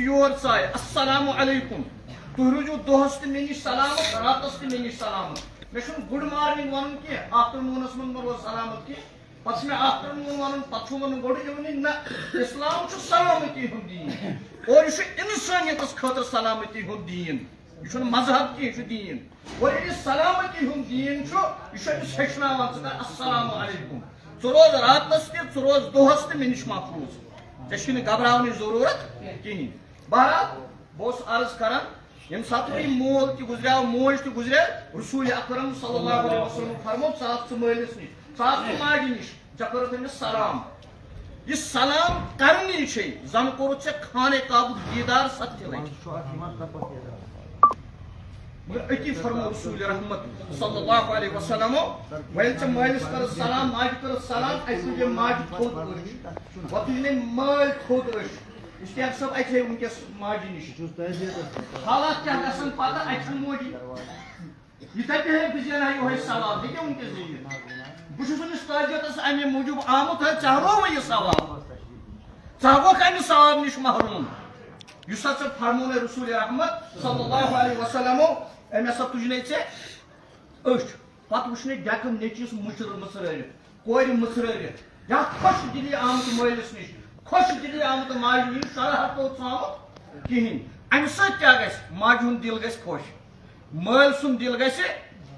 Your ژایہِ السلام علیکم تُہۍ روٗزِو دۄہس تہِ مےٚ نِش سلامت راتس تہِ مےٚ نِش سلامت مےٚ چھُنہٕ گُڈ مارنِنٛگ وَنُن کینٛہہ آفٹرنوٗنس منٛز مہ روز سلامت کینٛہہ پتہٕ چھُ مےٚ آفٹرنوٗن وَنُن پتہٕ چھُ وَنُن گۄڈٕ اِونِنٛگ نہ اِسلام چھُ سلامتی ہُنٛد دیٖن اور یہِ چھُ اِنسٲنیتس خٲطرٕ سلامتی ہُنٛد دیٖن یہ چھُنہٕ مذہب کینٛہہ یہِ چھُ دیٖن اور ییٚلہِ سلامتی ہُنٛد دیٖن چھُ یہِ چھُ أمِس ہیٚچھناوان ژٕ کر السلام علیکم ژٕ روز راتس تہِ ژٕ روز دۄہس تہِ مےٚ نِش محفوٗظ ژےٚ چھُے نہٕ گھبراونٕچ ضروٗرت کِہیٖنۍ بہرحال بہٕ اوسُس عرض کران ییٚمہِ ساتہٕ مےٚ یہِ مول تہِ گُزریو موج تہِ گُزریو رسوٗلِ اکرم صلی اللہ علیہ وسلم فرمو ژٕ آس ژٕ مٲلِس نِش ژٕ آس ژٕ ماجہِ نِش ژےٚ کوٚرُتھ أمِس سلام یہِ سلام کرنی چھے زن کوٚرُتھ ژےٚ خانہ کعبُک دیٖدار 7 لٹہِ مگر أتی فرمو رسول رحمت صلی اللہ علیہ وسلم ویل ژےٚ مٲلِس کٔرٕتھ سلام ماجہِ کٔرٕتھ سلام اَتہِ تُجے ماجہِ تھوٚد أچھ وۄنۍ تُجنَے مٲلۍ تھوٚد أچھ اشتیاق صٲب اَتہِ ہے وٕنکیٚس ماجہِ نِش حالات کیٛاہ گژھن پتہٕ اَتہِ چھنہٕ موجی یِتھے کٔنۍ ہے بہٕ زینہٕ ہا یِہوے ثواب ہیٚکیٛاہ وٕنکیٚس زیٖنِتھ بہٕ چھُس أمِس تٲجیتس اَمے موٗجوٗب آمُت ہے ژےٚ ہاوو یہِ ثواب ژٕ ہاووکھ اَمہِ ثواب نِش محروٗم یُس ہسا فرمونے رسول رحمت صلی اللہ علیہ وسلمو أمۍ ہسا تُجنَے ژےٚ أچھ پتہٕ وٕچھنَے ڈٮ۪کہٕ نیٚچوِس مٔژرٲرِتھ کورِ مٔژرٲرِتھ یا خۄش دِلی آمُت مٲلِس نِش خۄش دِلی آمُت ماجہِ نِش شرحتو ژٕ آمُت کِہیٖنۍ اَمہِ سۭتۍ کیٛاہ گژھِ ماجہِ ہُنٛد دِل گژھِ خۄش مٲلۍ سُنٛد دِل گژھِ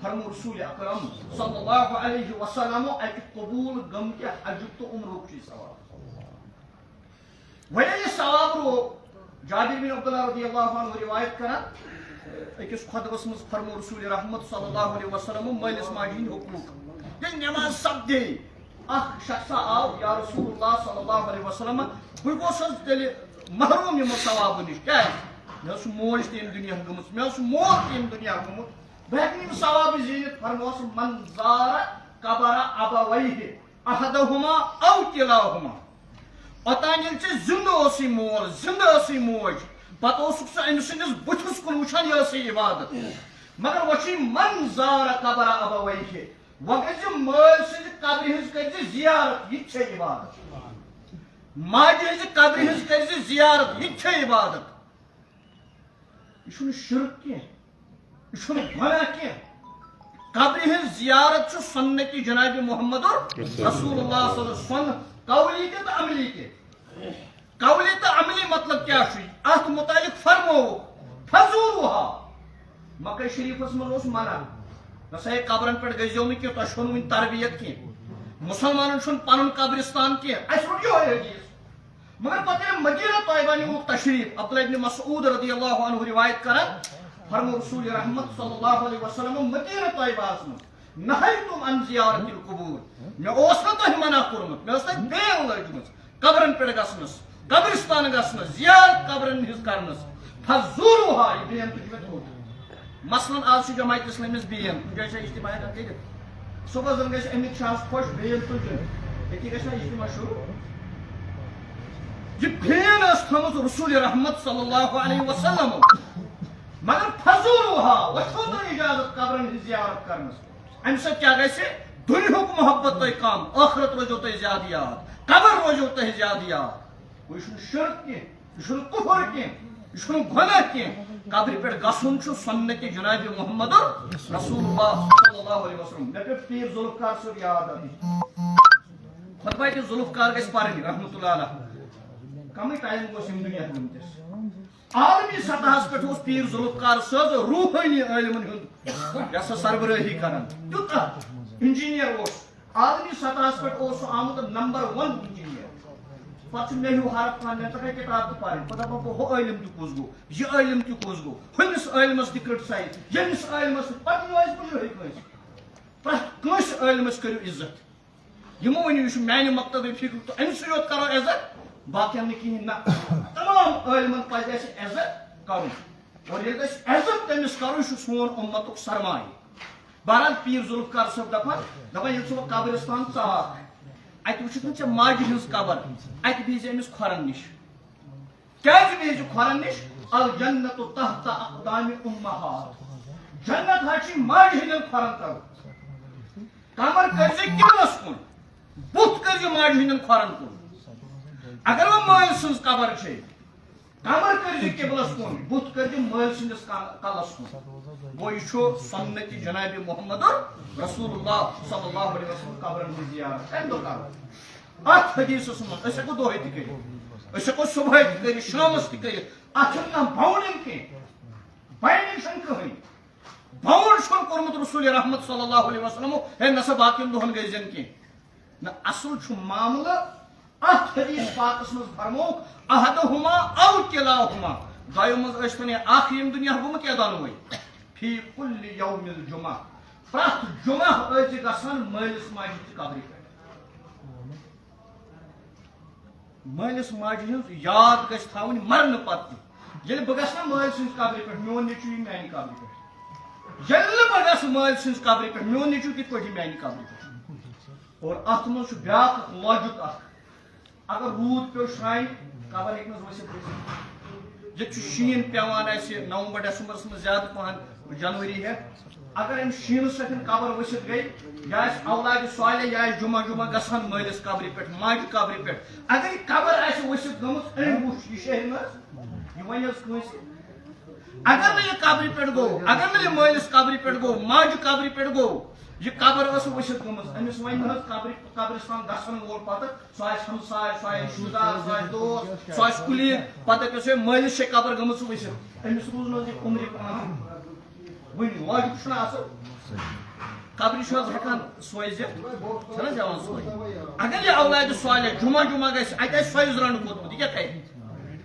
فرمو رسول اکرم صلی اللہ علیہ وسلمو اَتہِ قبوٗل گٔمتہِ حجُک تہٕ عمرُک چھُ یہِ ثواب وۄنۍ ییٚلہِ یہِ ثواب روو جابر بن عبداللہ رضی اللہ عنہ روایت کران أکِس خۄطبس منٛز فرمو رسول رحمت صلی اللہ علیہ وسلمو مٲلِس ماجہِ ہٕنٛدۍ حقوٗق ییٚلہِ نٮ۪ماز سپدے اکھ شخصا آو یا رسول اللہ صلی اللہ علیہ وسلم بہٕ گوٚژھس تیٚلہِ محروٗم یِمو ثوابو نِش کیٛازِ مےٚ ٲس موج تہِ ییٚمہِ دُنیا گٔمٕژ مےٚ اوس مول تہِ ییٚمہِ دُنیا گوٚمُت بہٕ ہٮ۪کہٕ نہٕ یِم ثوابہٕ زیٖنِتھ فرموس من زارا قبر ابویہ احدہما او کلاہما اوٚتانۍ ییٚلہِ ژےٚ زِندٕ اوسُے مول زِندٕ ٲسٕے موج پتہٕ اوسُکھ ژٕ أمۍ سٕنٛدِس بٕتھِس کُن وٕچھان یہِ ٲسٕے عبادت مگر وۄنۍ چھُے من زارا قبر ابویہ وۄنۍ گژھِ مٲلۍ سٕنٛزِ قبرِ ہٕنٛز کٔرزِ زیارت یہِ تہِ چھے عبادت ماجہِ ہٕنٛزِ قبرِ ہٕنٛز کٔرزِ زیارت یہِ تہِ چھے عبادت یہِ چھُنہٕ شرک کینٛہہ یہِ چھُنہٕ گۄناہ کینٛہہ قبرِ ہٕنٛز زیارت چھُ سنتِ جنابِ محمد رسول اللہ صلی اللہ علیہ وسلم قولی تہِ تہٕ عملی تہِ قولی تہٕ عملی مطلب کیٛاہ چھُ اتھ متعلق فرمووُکھ فضوٗلوہا مکہ شریٖفس منٛز اوس منع نسا ہے قبرن پٮ۪ٹھ گٔژھۍزیو نہٕ کینٛہہ تۄہہِ چھو نہٕ وُنہِ تربیت کینٛہہ مُسلمانن چھُنہٕ پنُن قبرستان کینٛہہ اسہِ روٚٹ یِہوے حدیٖث مگر پتہٕ ییٚلہِ مدیٖنہ طیبہ نیوٗکھ تشریٖف عبداللہ ابن مسعود رضی اللہ عنہ روایت کران فرمو رسول رحمت صلی اللہ علیہ وسلم مدیٖنہ طیبہس منٛز نہیتُم عن زیارت القبور مےٚ اوس نہٕ تۄہہِ منع کوٚرمُت مےٚ ٲس تۄہہِ بیل لٲجمٕژ قبرن پٮ۪ٹھ گژھنس قبرستان گژھنس زیارت قبرن ہٕنٛز کرنس فضوٗلوہا یہِ بین تُج مےٚ تھوٚد مثلاً آز چھُ جماعت اسلٲمِس بین کُنہِ جایہِ چھا اجتماع ہٮ۪کان کٔرِتھ صبحس زن گژھِ امیت شاہس خۄش بین تُجُن أتی گژھِ نا اجتماع شروٗع یہِ بین ٲس تھٲومٕژ رسول رحمت صلی اللہ علیہ وسلم مگر فضوٗلوہا وۄنۍ تھوٚو تۄہہِ اجازت قبرن ہٕنٛز زیارت کرنس امہِ سۭتۍ کیٛاہ گژھِ دُنیہُک محبت تۄہہِ کم ٲخرت روزیو تۄہہِ زیادٕ یاد قبر روزیو تۄہہِ زیادٕ یاد یہِ چھُنہٕ شرک کینٛہہ یہِ چھُنہٕ کُفر کینٛہہ یہِ چھُنہٕ گۄناہ کینٛہہ قبرِ پٮ۪ٹھ گژھُن چھُ سنتِ جنابِ محمد رسول اللہ صلی اللہ علیہ وسلم مےٚ پیوٚو پیٖر ذوالفقار صٲب یاد خۄطبہ تہِ ذوالفقار گژھِ پرٕنۍ رحمتہ اللہ علیہ کمٕے ٹایم گوٚژھ ییٚمہِ دُنیا گٔمتِس عالمی سطحس پٮ۪ٹھ اوس پیٖر ذوالفقار صٲب روحٲنی عٲلمن ہُنٛد یہِ ہسا سربرٲہی کران تیوٗتاہ انجیٖنیر اوس عالمی سطحس پٮ۪ٹھ اوس سُہ آمُت نمبر 1 انجیٖنیر پتہٕ چھُ مےٚ ہیوٗ حرف کانٛہہ مےٚ ترٛٲے کِتاب تہِ پرٕنۍ بہٕ دپان گوٚو ہُہ عٲلِم تہِ کُس گوٚو یہِ عٲلِم تہِ کُس گوٚو ہُمِس عٲلمس تہِ کرٹسایز ییٚمِس عٲلمس تہِ پتہٕ یہِ ٲسۍ بُجرٕے کٲنٛسہِ پرٛٮ۪تھ کٲنٛسہِ عٲلمس کٔرِو عزت یِمو ؤنِو یہِ چھُ میانہِ مکتبہِ فکر تہٕ أمسٕے یوت کرو عزت باقین نہٕ کِہینۍ نہ تمام عٲلمن پزِ اسہِ عزت کرُن اور ییٚلہِ أسۍ عزت تٔمِس کرو یہِ چھُ سون اُمتُک سرمایہِ بہرحال پیٖر ذوالفقار صٲب دپان ییٚلہِ ژٕ وۄنۍ قبرستان ژاکھ اتہِ وٕچھِتھ نہٕ ژےٚ ماجہِ ہٕنٛز قبر اتہِ بیٖہزِ أمِس کھۄرن نِش کیٛازِ بیٖہزِ کھۄرن نِش الجنتُ تحت اقدامِ امہات جنت حظ چھِ ماجہِ ہٕنٛدٮ۪ن کھۄرن تل کمر کٔرزِ قبلس کُن بُتھ کٔرزِ ماجہِ ہٕنٛدٮ۪ن کھۄرن کُن اگر وۄنۍ مٲلۍ سٕنٛز قبر چھے کمر کر قبلس کن بت کر مل سندس کلس کن گو یہ سنت جناب محمد رسول اللہ صلی اللہ علیہ وسلم قبرن ہز زیارت ام دہ کر ات حدیثس من اس ہیکو دہے تہ کر اس ہیکو صبح تہ کر شامس تہ کر ات نا باؤنڈنگ کی بائنڈنگ چھن کہین باؤنڈ چھن کورمت رسول رحمت صلی اللہ علیہ وسلم ہے نسا باقین دہن گئی زن کی نہ اصل چھ معاملہ ات حدیث پاکس من فرموک احدہما او کلاہما دایو من اشتن اخ یم دنیا گومت یا دانوی فی کل یوم الجمعہ پرت جمعہ از گژھان مٲلِس ماجہِ چہِ قبرِ پٮ۪ٹھ مٲلِس ماجہِ ہٕنٛز یاد گژھِ تھاوٕنۍ مرنہٕ پتہٕ تہِ ییٚلہِ بہٕ گژھٕ نا مٲلۍ سٕنٛزِ قبرِ پٮ۪ٹھ میون نیٚچوٗ یی میانہِ قبرِ پٮ۪ٹھ ییٚلہِ نہٕ بہٕ گژھٕ مٲلۍ سٕنٛزِ قبرِ پٮ۪ٹھ میون نیٚچوٗ کِتھ پٲٹھۍ یی میانہِ قبرِ پٮ۪ٹھ اور اتھ منٛز چھُ بیٛاکھ اکھ لاجِک اکھ اگر روٗد پیٚو شرٛانہِ قبر ہیٚکہِ نہٕ ؤسِتھ گٔژھِتھ ییٚتہِ چھُ شیٖن پیٚوان اَسہِ نومبر ڈیسمبرس منٛز زیادٕ پہن جنؤری ہٮ۪تھ اگر امہِ شیٖنہٕ سۭتۍ قبر ؤسِتھ گٔے یہِ آسہِ اولادِ صالح یہِ آسہِ جمعہ جمعہ گژھان مٲلِس قبرِ پٮ۪ٹھ ماجہِ قبرِ پٮ۪ٹھ اگر یہِ قبر آسہِ ؤسِتھ گٔمٕژ أمۍ وٕچھ یہِ شیٚہہِ نہٕ حظ یہِ وَنہِ حظ کٲنٛسہِ اگر نہٕ یہِ قبرِ پٮ۪ٹھ گوٚو اگر نہٕ یہِ مٲلِس قبرِ پٮ۪ٹھ گوٚو ماجہِ قبرِ پٮ۪ٹھ گوٚو یہ قبر ٲس ؤسِتھ گٔمٕژ أمِس وَنہِ نہٕ حظ قبرستان گژھن وول پتہٕ سُہ آسہِ ہمساے سُہ آسہِ رِشتہٕ دار سُہ آسہِ دوس سُہ آسہِ کُلیٖگ پتہٕ دَپٮ۪س ہے مٲلِس چھےٚ قبر گٔمٕژ ؤسِتھ أمِس روٗز نہٕ حظ یہِ عُمرِ وٕنہِ لاجِک چھُنہ اصل قبرِ چھُ حظ ہٮ۪کان سوزِتھ چھُنہ حظ یِوان سوزِ اگر یہِ اولادِ صالح جمعہ جمعہ گژھِ اَتہِ آسہِ سۄیز رنٛڈ کھوٚتمُت یہِ کیٛاہ کرِ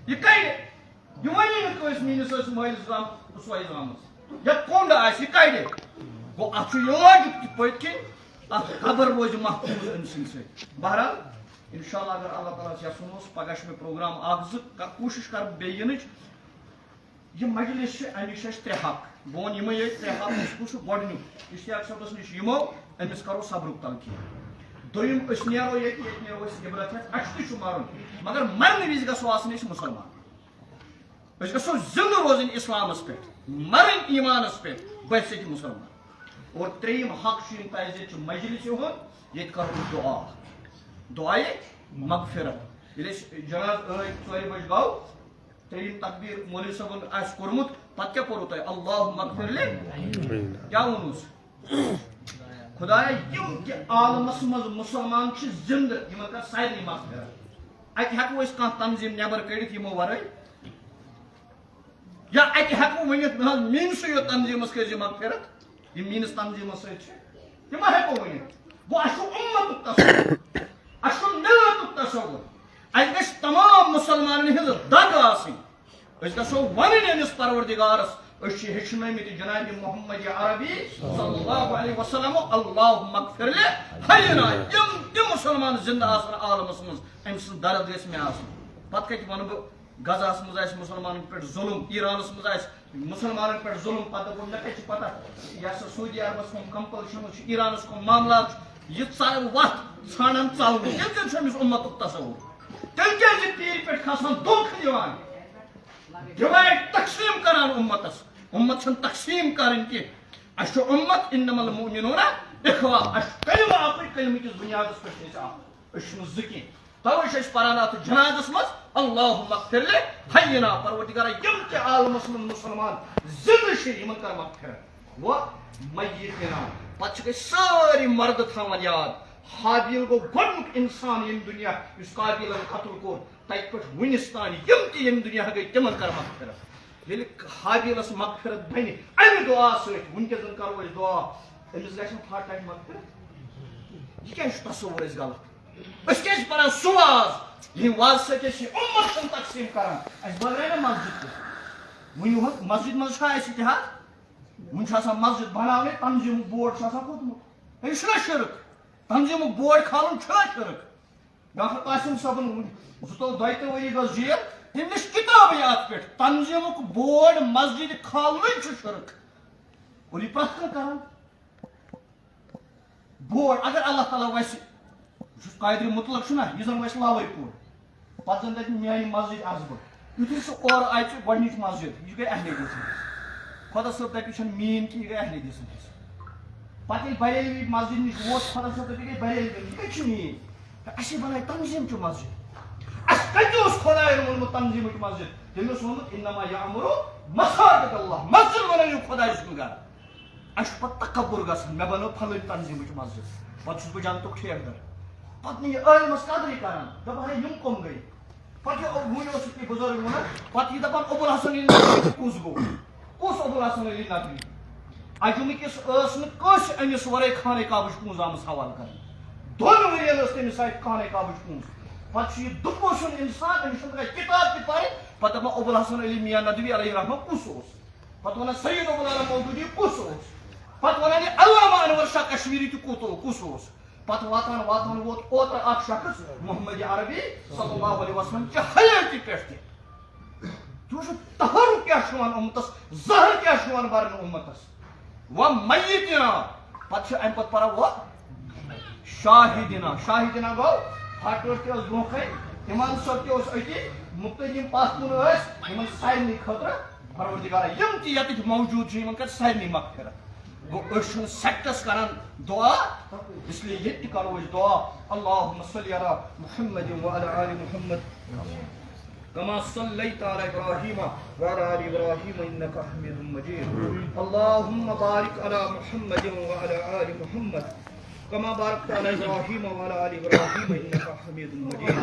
یہِ کَرِ یہِ وَنی نہٕ کٲنٛسہِ میٲنِس ٲسۍ مٲلِس سۄیز آمٕژ یا کوٚنٛڈ آسہِ یہِ کَڑِ گوٚو اتھ چھُ یہِ لاجِک تہِ پٔتۍ کِنۍ اتھ قبر روزِ محفوٗظ أمۍ سٕنٛدِ سۭتۍ بہرحال انشاءاللہ اگر اللہ تعالیٰ یژھُن اوس پگاہ چھُ مےٚ پروگرام اکھ زٕ کوٗشِش کرٕ بہٕ بیٚیہِ یِنٕچ یہِ مجلس چھِ اَمِچ چھِ اَسہِ ترٛےٚ حق بہٕ وَنہٕ یِمے ییٚتہِ ترٛےٚ حق کُس چھُ گۄڈٕنیُک اِشتیاق صٲبس نِش یِمو أمِس کرو صبرُک تلقیٖن دوٚیِم أسۍ نیرو ییٚتہِ نیرو أسۍ عبرت ہٮ۪تھ اَسہِ تہِ چھُ مرُن مگر مرنہٕ وِزِ گژھو آسٕنۍ أسۍ مُسلمان أسۍ گژھو زِندٕ روزٕنۍ اِسلامس پٮ۪ٹھ مرٕنۍ ایٖمانس پٮ۪ٹھ بہٕ سۭتۍ مُسلمان اور ترٛیٚیِم حق چھُ یِم تۄہہِ ییٚتہِ چھُ مجلس یِہُنٛد ییٚتہِ کرو دُعا دُعایے مغفرت ییٚلہِ أسۍ جناز ٲدۍ 4 بجہِ گوٚو ترٛیٚیِم تقبیٖر مولوی صٲبن آسہِ کوٚرمُت پتہٕ کیٛاہ پوٚرُو تۄہہِ اللہُ مغفر لہِ کیٛاہ ووٚنوُس خدایا یِم تہِ عالمس منٛز مُسلمان چھِ زِندٕ یِمن کر سارنٕے مغفرت اتہِ ہٮ۪کو أسۍ کانٛہہ تنظیٖم نٮ۪بر کٔڑِتھ یِمو ورٲے یا اتہِ ہٮ۪کو ؤنِتھ نہ حظ میٲنسٕے یوت تنظیٖمس کٔرزِ مغفرت یِم میٲنِس تنظیٖمس سۭتۍ چھِ تہِ ما ہٮ۪کو ؤنِتھ گوٚو اَسہِ چھُ اُمتُک تصوُر اَسہِ چھُ مِلتُک تصوُر اَسہِ گژھِ تمام مُسلمانن ہٕنٛز دگ آسٕنۍ أسۍ گژھو وَنٕنۍ أمِس پروردِگارس أسۍ چھِ ہیٚچھنٲومٕتۍ جنابِ محمد عربی صلی اللہ علیہ وسلم اللہُ مغفر لہِ حینا یِم تہِ مُسلمان زِندٕ آسن عالمس منٛز أمۍ سٕنٛز درد گژھِ مےٚ آسٕنۍ پتہٕ کتہِ ونہٕ بہٕ غزاہس منٛز آسہِ مُسلمانن پٮ۪ٹھ ظُلم ایرانس منٛز آسہِ مُسلمانن پٮ۪ٹھ ظُلم پتہٕ دپو مےٚ کتہِ چھِ پتہ یہِ ہسا سعوٗدی عربس کُن کمپلشن چھُ ایرانس کُن معاملات چھُ یہِ وتھ ژھانڈان ژلنہٕ تیٚلہِ کیٛازِ چھُ أمِس اُمتُک تصوُر تیٚلہِ کیٛازِ چھِ پیٖرِ پٮ۪ٹھ کھسان دھوکہٕ دِوان ڈِوایڈ تقسیٖم کران اُمتس اُمت چھنہٕ تقسیٖم کرٕنۍ کینٛہہ اَسہِ چھُ اُمت اِنَمَا الْمُؤْمِنُونَ اِخْوَةٌ اَسہِ چھُ کلمہٕ اکُے کلمہٕ کِس بُنیادس پٮ۪ٹھ چھِ أسۍ اکھ أسۍ چھِنہٕ زٕ کینٛہہ توے چھِ أسۍ پران اتھ جنازس منٛز اللہُ مغفر لہِ حینا پروردِگارا یِم تہِ عالمس منٛز مُسلمان زِندٕ چھِ یِمن کر مغفرت گوٚو میتنا پتہٕ چھِکھ أسۍ سٲری مردٕ تھاوان یاد حابیل گوٚو گۄڈنیُک انسان ییٚمہِ دُنیا یُس قابیلن قتل کوٚر تتہِ پٮ۪ٹھ وُنِس تانۍ یِم تہِ ییٚمہِ دُنیا گٔے تِمن کر مغفرت ییٚلہِ حابیلس مغفرت بنہِ امہِ دُعا سۭتۍ وُنکیٚس زن کرو أسۍ دُعا أمِس گژھِ نہٕ پھٹ لگہِ مغفرت یہِ کیٛازِ چھُ تصوُر أسۍ غلط أسۍ کیٛازِ چھِ پران سُہ واز ییٚمہِ وازٕ سۭتۍ أسۍ یہِ اُمت چھِنہٕ تقسیٖم کران اَسہِ بنٲے نا مسجد تہِ وُنہِ حظ مسجد منٛز چھا اَسہِ اتحاد وُنہِ چھُ آسان مسجد بناوٕنۍ تنظیٖمُک بورڈ چھُ آسان کھوٚتمُت یہِ چھُنہ شرک تنظیٖمُک بورڈ کھالُن چھُنہ شرک ڈاکٹر قاسم صٲبن 2-3 ؤری گٔژھ جیل تٔمۍ لیٚچھ کِتابٕے اتھ پٮ۪ٹھ تنظیٖمُک بورڈ مسجد کھالنُے چھُ شرک اور یہِ پرٛٮ۪تھ کانٛہہ کران بورڈ اگر اللہ تعالیٰ ویسہِ یُس قادرِ مطلق چھُنہ یہِ زن ویسہِ لاوے پوٗر پتہٕ زن دپہِ میانہِ مسجد آسہٕ بہٕ یُتھُے سُہ اورٕ اَژِ گۄڈنِچ مسجد یہِ گٔے اہلِ حدیٖث خۄدا صٲب دپہِ یہِ چھنہٕ میٲنۍ کینٛہہ یہِ گٔے اہلِ حدیٖث پتہٕ ییٚلہِ بریلوی مسجد نِش ووت خۄدا صٲب دپہِ یہِ گٔے بریلوی یہِ کتہِ چھِ میٲنۍ اَسے بنایہِ تنظیٖمچہِ مسجد اَسہِ کتہِ اوس خۄداین ووٚنمُت تنظیٖمٕچ مسجد تٔمۍ اوس ووٚنمُت انما یعمر مساجد اللہ مسجد بنٲیِو خۄداے سُنٛد گرٕ. اَسہِ چھُ پتہٕ تکبر گژھان مےٚ بنٲو پھلٲنۍ تنظیٖمٕچ مسجد پتہٕ چھُس بہٕ جنتُک ٹھیکہٕ در پتہٕ نہٕ یہِ عٲلمس قدرٕے کران دپان ہے یِم کٕم گٔے. پتہٕ یہِ وُنہِ اوسُکھ یہِ بُزرگ وَنان پتہٕ یہِ دپان ابوالحسن علی ندوی کُس گوٚو کُس ابوالحسن علی ندوی. اجمکِس ٲس نہٕ کٲنٛسہِ أمِس ورٲے خانہ کعبٕچ پونٛسہٕ آمٕژ حوالہٕ کرنہٕ 2 ؤرین ٲس تٔمِس اتہِ خانہ کعبٕچ پونٛسہٕ. پتہٕ چھُ یہِ دُپہٕ سُنٛد اِنسان أمِس چھُنہٕ تگان کِتاب تہِ پرٕنۍ پتہٕ دپان ابوالحسن علی میاں ندوی علیہ رحمہ کُس اوس. پتہٕ ونان سید ابوالعلا مودودی کُس اوس. پتہٕ ونان یہِ علامہ انور شاہ کشمیری تہِ کُس اوس. پتہٕ واتان واتان ووت اوترٕ اکھ شخص محمد عربی صلی اللہ علیہ وسلم چہِ حیٲتی پٮ۪ٹھ تہِ تُہۍ وٕچھِو تحرُک کیٛاہ چھُ یِوان اُمتس زہر کیٛاہ چھُ یِوان برنہٕ اُمتس. و میتنا پتہٕ چھِ امہِ پتہٕ پران و شاہدنا شاہدنا گوٚو ہٹوٹ تہِ ٲس برونٛہہ کَنہِ اِمام صٲب تہِ اوس أتی مُقتدی یِم پتھ کُن ٲسۍ یِمن سارنٕے خٲطرٕ پروردگارا یِم تہِ ییٚتِکۍ موجوٗد چھِ یِمن کر سارنٕے مغفرت. گوٚو أسۍ چھِنہٕ سیکٹس کران دعا اس لیے ییٚتہِ تہِ کرو أسۍ دعا اللہُمَ صلی علی محمد وعلی آلِ محمد كما صليت على إبراهيم وعلى آل إبراهيم إنك حميد مجيد. اللهم بارك على محمد وعلى آل محمد كما باركت على إبراهيم وعلى آل إبراهيم إنك حميد مجيد.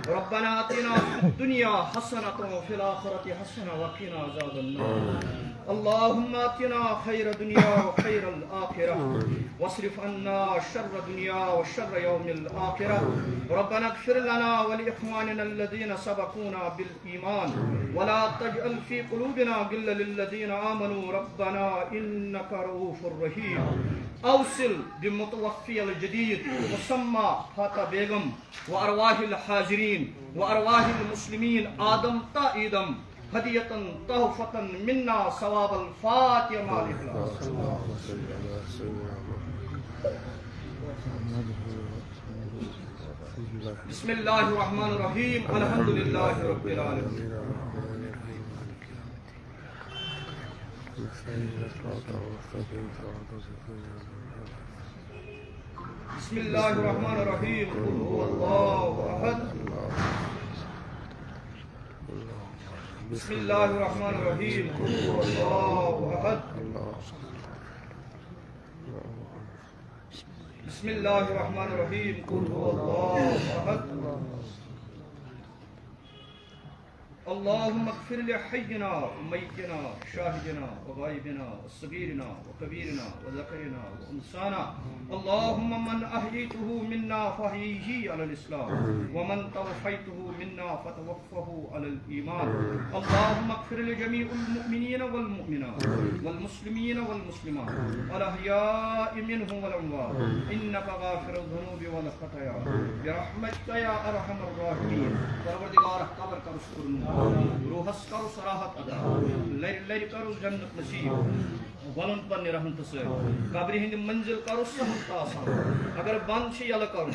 ربنا آتنا في الدنيا حسنة وفي الآخرة حسنة وقنا عذاب النار. اللهم آتنا خير دنيا وخير الآخرة واصرف عنا شر دنيا وشر يوم الآخرة. ربنا اغفر لنا ولإخواننا الذين سبقونا بالإيمان ولا تجعل في قلوبنا غلا للذين آمنوا ربنا إنك رؤوف رحيم. أوصل بمتوفي الجديد مسمى فاطمة بیگم وأرواح الحاضرين وأرواح المسلمين آدم تا إيدم هدية تحفة منا ثواب الفاتحة مع الإخلاص. بسم الله الرحمن الرحيم الحمد لله رب العالمين. بسم الله الرحمن الرحيم قل هو الله أحد. بسم الله الرحمن الرحيم قل هو الله أحد. بسم الله الرحمن الرحيم قل هو الله أحد. اللهم اغفر لحينا وميتنا شاهدنا وغائبنا وصغيرنا وكبيرنا وذكرنا وانثانا. اللهم من احييته منا فاحيه على الاسلام ومن توفيته منا فتوفه على الايمان. اللهم اغفر لجميع المؤمنين والمؤمنات والمسلمين والمسلمات الاحياء منهم والاموات انك غافر الذنوب والخطايا برحمتك يا ارحم الراحمين. پروردگار قبر کا رسول روحس کرو سراحت ادا لر لر کرو جنت نصیب ولن پنہ رحمت سے قبر ہند منزل کرو سہل آسان اگر بند یل کر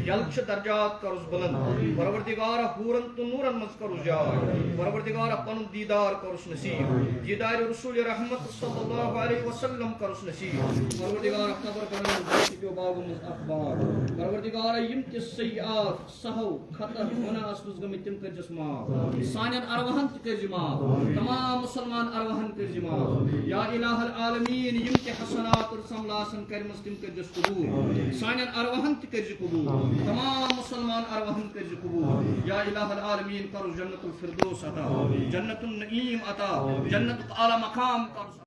یل درجات کرس بلند پروردگار حورن تو نورن مز کرس جائے پروردگار پن دیدار کرس نصیب دیدار رسول رحمت صلی اللہ علیہ وسلم کرس نصیب پروردگار قبر کرو باغ مز اخبار پروردگار یم تہ سیئات سہو خطا گناہ اس گمت تم کر جسما سانن ارواحن تہ معاف تمام مسلمان ارواحن کر معاف یا الہ العالمین یم تہ حسنات اور سملاسن کرمس تم کر جس قبول سانن ارواحن تہ کر قبول تمام مسلمان ارواحن کر قبول یا الہ العالمین کر جنت الفردوس عطا جنت النعیم عطا جنت اعلی مقام کر